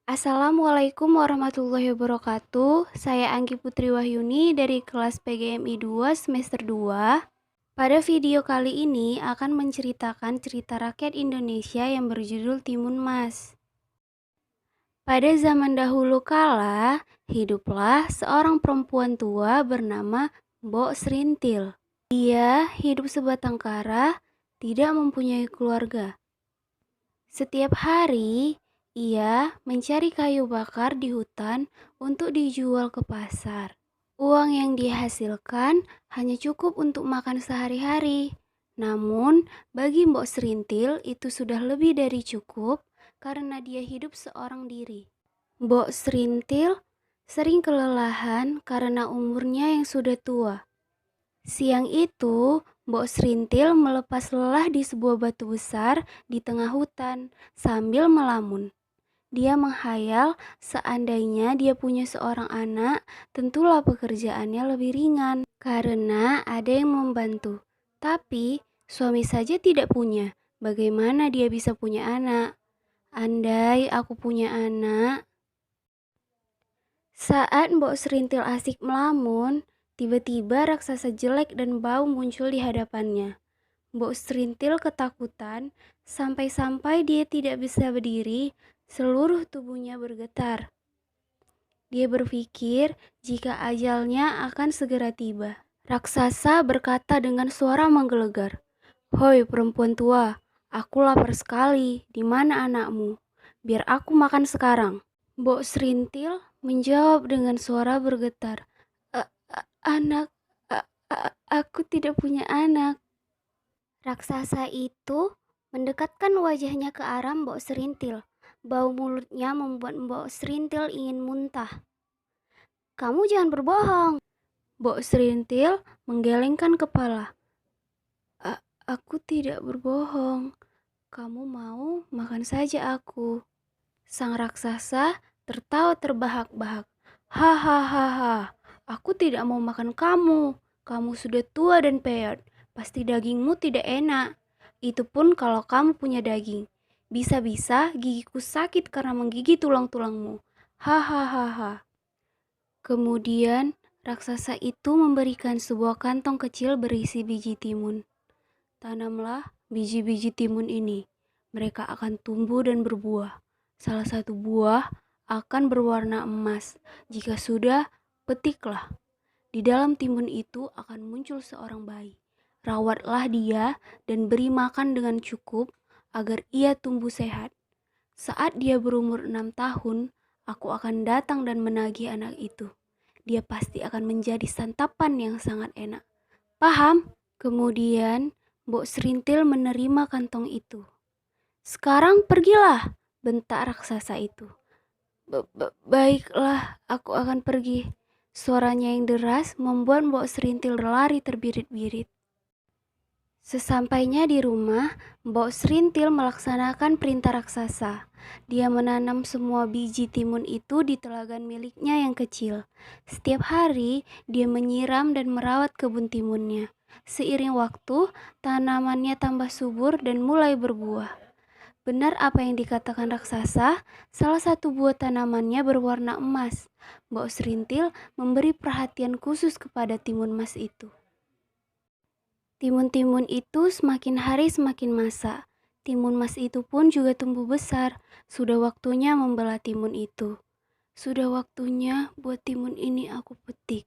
Assalamualaikum warahmatullahi wabarakatuh. Saya Anggi Putri Wahyuni dari kelas PGMI 2 semester 2. Pada video kali ini akan menceritakan cerita rakyat Indonesia yang berjudul Timun Mas. Pada zaman dahulu kala, hiduplah seorang perempuan tua bernama Mbok Serintil. Dia hidup sebatang kara, tidak mempunyai keluarga. Setiap hari, ia mencari kayu bakar di hutan untuk dijual ke pasar. Uang yang dihasilkan hanya cukup untuk makan sehari-hari. Namun, bagi Mbok Serintil itu sudah lebih dari cukup karena dia hidup seorang diri. Mbok Serintil sering kelelahan karena umurnya yang sudah tua. Siang itu, Mbok Serintil melepas lelah di sebuah batu besar di tengah hutan sambil melamun. Dia menghayal seandainya dia punya seorang anak, tentulah pekerjaannya lebih ringan karena ada yang membantu. Tapi suami saja tidak punya. Bagaimana dia bisa punya anak? Andai aku punya anak. Saat Mbok Serintil asik melamun, tiba-tiba raksasa jelek dan bau muncul di hadapannya. Mbok Serintil ketakutan sampai-sampai dia tidak bisa berdiri, seluruh tubuhnya bergetar. Dia berpikir jika ajalnya akan segera tiba. Raksasa berkata dengan suara menggelegar, "Hoi perempuan tua, aku lapar sekali. Di mana anakmu? Biar aku makan sekarang." Mbok Serintil menjawab dengan suara bergetar, Anak, aku tidak punya anak." Raksasa itu mendekatkan wajahnya ke arah Mbok Serintil. Bau mulutnya membuat Mbok Serintil ingin muntah. "Kamu jangan berbohong." Mbok Serintil menggelengkan kepala. Aku tidak berbohong. Kamu mau makan saja aku." Sang raksasa tertawa terbahak-bahak. Hahaha, aku tidak mau makan kamu. Kamu sudah tua dan peyot. Pasti dagingmu tidak enak. Itu pun kalau kamu punya daging. Bisa-bisa gigiku sakit karena menggigit tulang-tulangmu. Hahaha. Kemudian raksasa itu memberikan sebuah kantong kecil berisi biji timun. Tanamlah biji-biji timun ini. Mereka akan tumbuh dan berbuah. Salah satu buah akan berwarna emas. Jika sudah, petiklah. Di dalam timun itu akan muncul seorang bayi. Rawatlah dia dan beri makan dengan cukup agar ia tumbuh sehat. Saat dia berumur 6 tahun, aku akan datang dan menagih anak itu. Dia pasti akan menjadi santapan yang sangat enak. Paham? Kemudian, Mbok Serintil menerima kantong itu. "Sekarang pergilah," bentak raksasa itu. Baiklah, aku akan pergi." Suaranya yang deras membuat Mbok Serintil lari terbirit-birit. Sesampainya di rumah, Mbok Serintil melaksanakan perintah raksasa. Dia menanam semua biji timun itu di telagan miliknya yang kecil. Setiap hari, dia menyiram dan merawat kebun timunnya. Seiring waktu, tanamannya tambah subur dan mulai berbuah. Benar apa yang dikatakan raksasa, salah satu buah tanamannya berwarna emas. Mbok Serintil memberi perhatian khusus kepada timun mas itu. Timun-timun itu semakin hari semakin masak. Timun mas itu pun juga tumbuh besar. Sudah waktunya membelah timun itu. Sudah waktunya buat timun ini aku petik.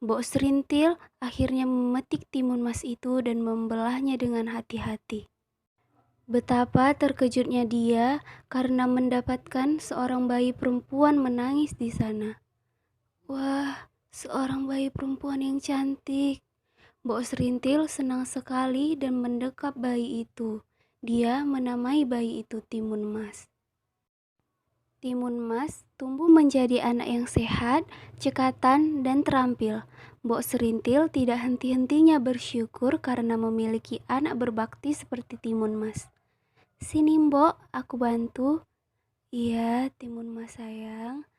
Mbok Serintil akhirnya memetik timun mas itu dan membelahnya dengan hati-hati. Betapa terkejutnya dia karena mendapatkan seorang bayi perempuan menangis di sana. Wah, seorang bayi perempuan yang cantik. Mbok Serintil senang sekali dan mendekap bayi itu. Dia menamai bayi itu Timun Mas. Timun Mas tumbuh menjadi anak yang sehat, cekatan, dan terampil. Mbok Serintil tidak henti-hentinya bersyukur karena memiliki anak berbakti seperti Timun Mas. "Sini Mbok, aku bantu." "Iya, Timun Mas sayang."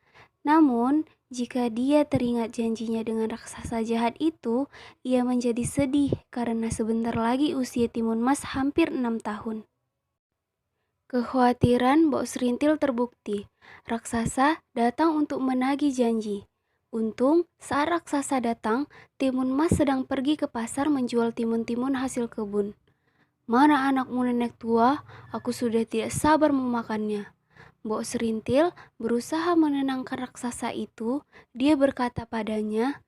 Namun, jika dia teringat janjinya dengan raksasa jahat itu, ia menjadi sedih karena sebentar lagi usia Timun Mas hampir 6 tahun. Kekhawatiran Mbok Serintil terbukti. Raksasa datang untuk menagih janji. Untung saat raksasa datang, Timun Mas sedang pergi ke pasar menjual timun-timun hasil kebun. Mana anakmu nenek tua? Aku sudah tidak sabar memakannya. Mbok Serintil berusaha menenangkan raksasa itu. Dia berkata padanya,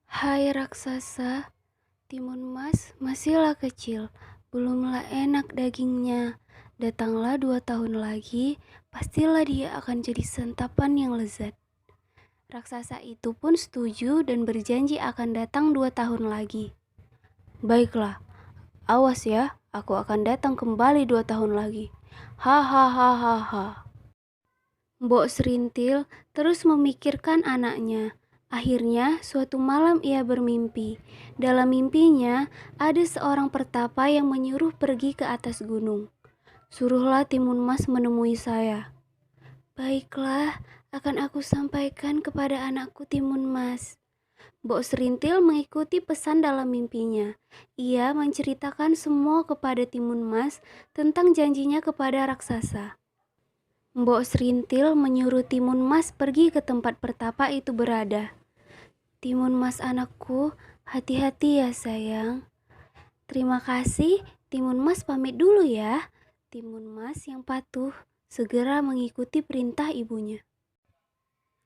"Hai raksasa, Timun Mas masihlah kecil, belumlah enak dagingnya. Datanglah 2 tahun lagi, pastilah dia akan jadi santapan yang lezat." Raksasa itu pun setuju dan berjanji akan datang 2 tahun lagi. Baiklah, awas ya, aku akan datang kembali 2 tahun lagi. Hahaha. Mbok Serintil terus memikirkan anaknya. Akhirnya, suatu malam ia bermimpi. Dalam mimpinya, ada seorang pertapa yang menyuruh pergi ke atas gunung. "Suruhlah Timun Mas menemui saya." "Baiklah, akan aku sampaikan kepada anakku Timun Mas." Mbok Serintil mengikuti pesan dalam mimpinya. Ia menceritakan semua kepada Timun Mas tentang janjinya kepada raksasa. Mbok Serintil menyuruh Timun Mas pergi ke tempat pertapa itu berada. "Timun Mas anakku, hati-hati ya sayang." "Terima kasih, Timun Mas pamit dulu ya." Timun Mas yang patuh segera mengikuti perintah ibunya.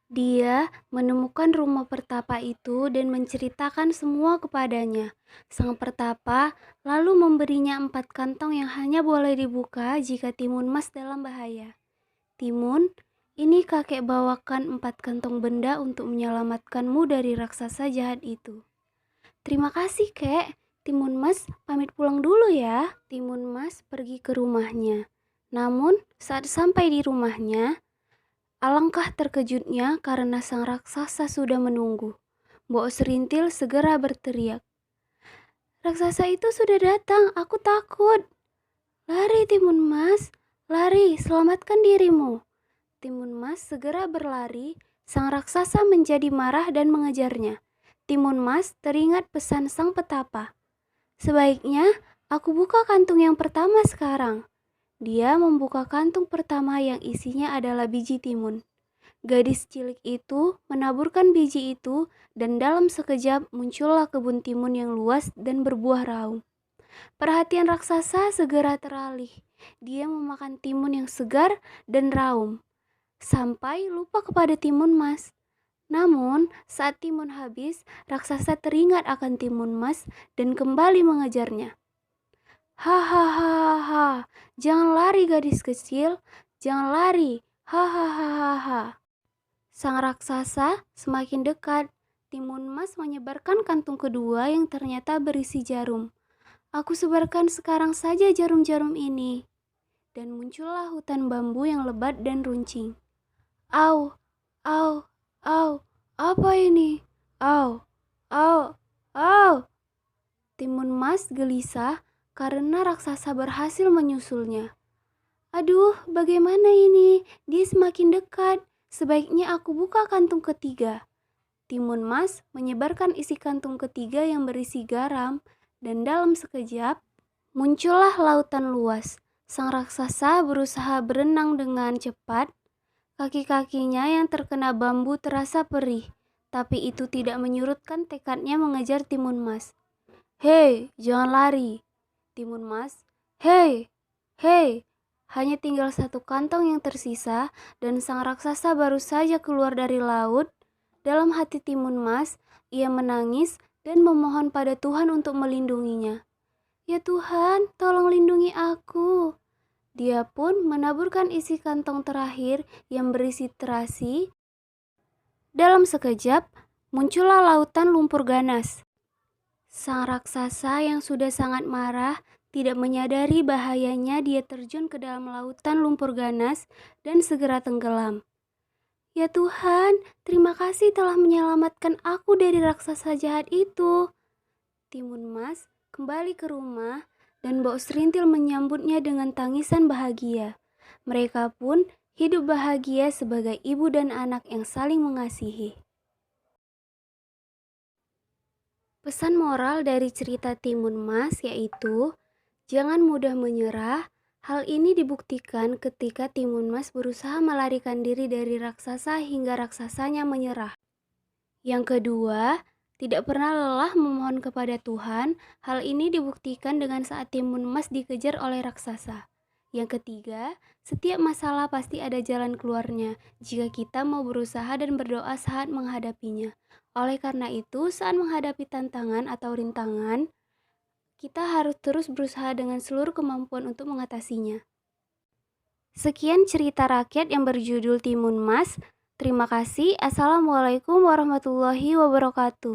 Dia menemukan rumah pertapa itu dan menceritakan semua kepadanya. Sang pertapa lalu memberinya 4 kantong yang hanya boleh dibuka jika Timun Mas dalam bahaya. "Timun, ini kakek bawakan 4 kantong benda untuk menyelamatkanmu dari raksasa jahat itu." "Terima kasih, Kek. Timun Mas pamit pulang dulu ya." Timun Mas pergi ke rumahnya. Namun, saat sampai di rumahnya, alangkah terkejutnya karena sang raksasa sudah menunggu. Mbok Serintil segera berteriak, "Raksasa itu sudah datang, aku takut." "Lari, Timun Mas, lari, selamatkan dirimu." Timun Mas segera berlari, sang raksasa menjadi marah dan mengejarnya. Timun Mas teringat pesan sang petapa. "Sebaiknya aku buka kantung yang pertama sekarang." Dia membuka kantung pertama yang isinya adalah biji timun. Gadis cilik itu menaburkan biji itu dan dalam sekejap muncullah kebun timun yang luas dan berbuah raung. Perhatian raksasa segera teralih. Dia memakan timun yang segar dan raum sampai lupa kepada Timun Mas. Namun, saat timun habis, raksasa teringat akan Timun Mas dan kembali mengejarnya. "Hahaha, jangan lari gadis kecil, jangan lari, hahaha." Sang raksasa semakin dekat. Timun Mas menyebarkan kantung kedua yang ternyata berisi jarum. "Aku sebarkan sekarang saja jarum-jarum ini." Dan muncullah hutan bambu yang lebat dan runcing. "Au, au, au, apa ini? Au, au, au." Timun Mas gelisah karena raksasa berhasil menyusulnya. "Aduh, bagaimana ini? Dia semakin dekat. Sebaiknya aku buka kantung ketiga." Timun Mas menyebarkan isi kantung ketiga yang berisi garam, dan dalam sekejap muncullah lautan luas. Sang raksasa berusaha berenang dengan cepat. Kaki-kakinya yang terkena bambu terasa perih, tapi itu tidak menyurutkan tekadnya mengejar Timun Mas. "Hei, jangan lari." Timun Mas, "Hei, hei." Hanya tinggal 1 kantong yang tersisa dan sang raksasa baru saja keluar dari laut. Dalam hati Timun Mas, ia menangis dan memohon pada Tuhan untuk melindunginya. "Ya Tuhan, tolong lindungi aku." Dia pun menaburkan isi kantong terakhir yang berisi terasi. Dalam sekejap, muncullah lautan lumpur ganas. Sang raksasa yang sudah sangat marah tidak menyadari bahayanya. Dia terjun ke dalam lautan lumpur ganas dan segera tenggelam. "Ya Tuhan, terima kasih telah menyelamatkan aku dari raksasa jahat itu." Timun Mas kembali ke rumah dan Mbok Serintil menyambutnya dengan tangisan bahagia. Mereka pun hidup bahagia sebagai ibu dan anak yang saling mengasihi. Pesan moral dari cerita Timun Mas yaitu, jangan mudah menyerah, Hal ini dibuktikan ketika Timun Mas berusaha melarikan diri dari raksasa hingga raksasanya menyerah. Yang kedua, tidak pernah lelah memohon kepada Tuhan. Hal ini dibuktikan dengan saat Timun Mas dikejar oleh raksasa. Yang ketiga, setiap masalah pasti ada jalan keluarnya jika kita mau berusaha dan berdoa saat menghadapinya. Oleh karena itu, saat menghadapi tantangan atau rintangan, kita harus terus berusaha dengan seluruh kemampuan untuk mengatasinya. Sekian cerita rakyat yang berjudul Timun Mas. Terima kasih. Assalamualaikum warahmatullahi wabarakatuh.